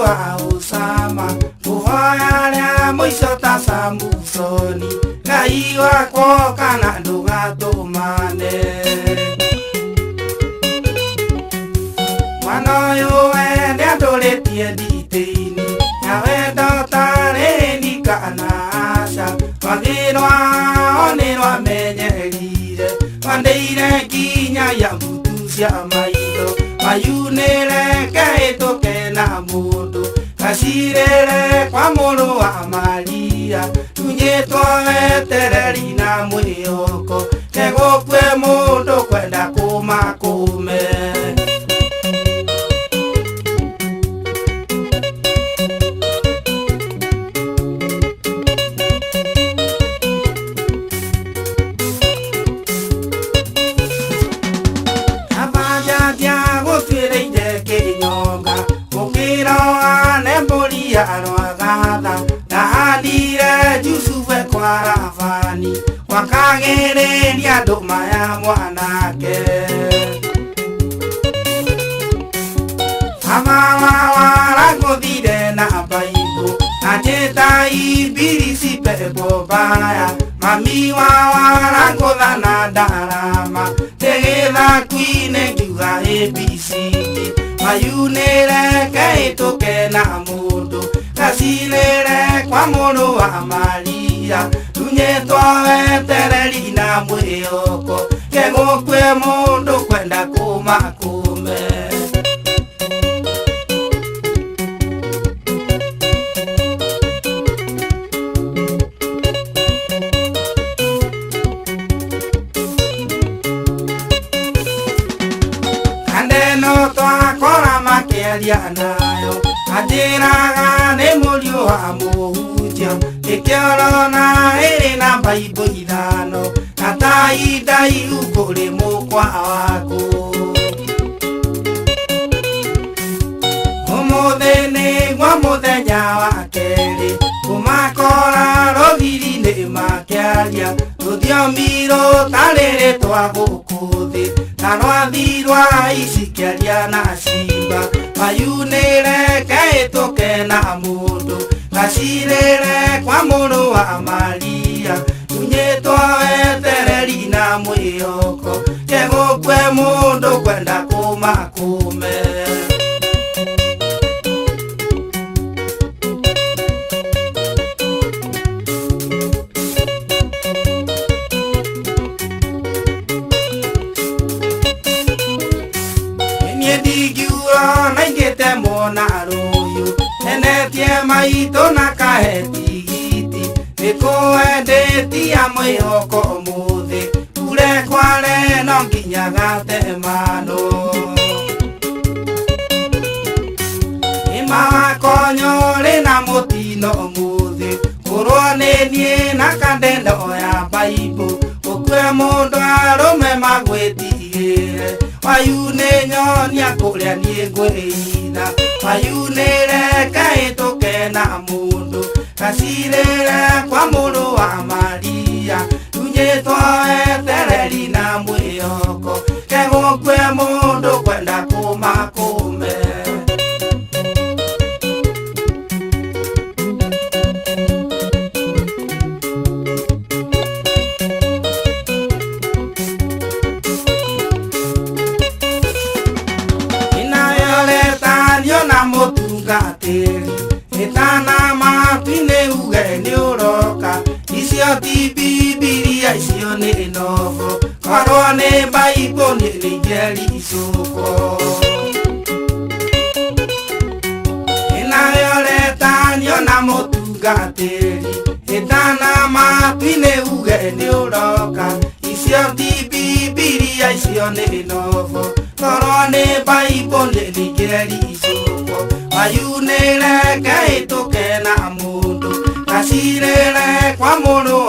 mundu wa usama kuhoya mwisho ta Samusoni Ngai wakwa kana ndugatumane mwana uyu wende andũrĩtie nditĩ-inĩ na wendo tarĩ kana aca rwathĩrwa nĩ rwamenyerire rwandĩire nginya ya mbutu cia maitho mayunĩre kehĩtũke na mũndũ gacirĩre kwa mũrũ wa Maria tunyĩtwo wetereri na mwĩhoko tegũkue mũndũ kwenda kũmakũme Arwagatha na andire Jusufe kwa Ravani wakagĩrĩria ndũma ya mwanake amawawa gũthire na Bible na njĩta ibilisi pepo mbaya mami wawa gũtha na ndarama tĩgĩthaku-inĩ ngiuga ABCD mayunĩre kehĩtũke na mũndũ gacirĩre kwa mũrũ wa Maria tunyĩtwo wetereri na mwĩhoko gegũkue mũndũ kwenda kũmakũme kandeno twakora makĩaria nayo atĩraga nĩ mũriũ wa mũhunjia ĩkĩorona ĩrĩ na Bible ithano na ta indaihu kũrĩ mũkwa waku ũmũthĩ nĩguo mũthenya wa kerĩ kũmakora rũgiri-inĩ makĩaria rũthiomi rũtarĩ rĩtwa gũkũ thĩ na rwathi rwa icikĩaria na cimba mayunĩre kehĩtũke na mũndũ gacirĩre kwa mũrũ wa Maria tunyĩtwo wetereri na mwĩhoko gegũkue mũndũ kwenda kũmakũme naingĩte mwona rũhiũ nenetie maitũ na kahetigiti nĩkũwendetia mwĩhoko mũthĩ kure kware no nginya gatemanwo nĩmawakonyore na mũtino mũthĩ kũrwo nĩ niĩ na kandendo ya Bible gũkue mũndũ arũme magwĩtigĩre wayune nyonia kũrĩa niĩ ngwĩina wayunĩre kehĩtũke na mũndũ gacirĩre kwa mũrũ wa Maria tunyĩtwo wetereri na mwĩhoko gegũkue mũndũ kwenda kũmakũme mũtungatĩri nĩtana matu-inĩ uge nĩ ũroka icio ti Bibilia icio nĩ novo korwo nĩ Bible nĩ ngericũko nĩnayo retanio na mũtungatĩri nĩtana matu-inĩ uge nĩ ũroka icio ti Bibilia icio nĩ novo korwo nĩ Bible nĩ ngericũko mayunĩre kehĩtũke na mũndũ gacirĩre kwa mũrũ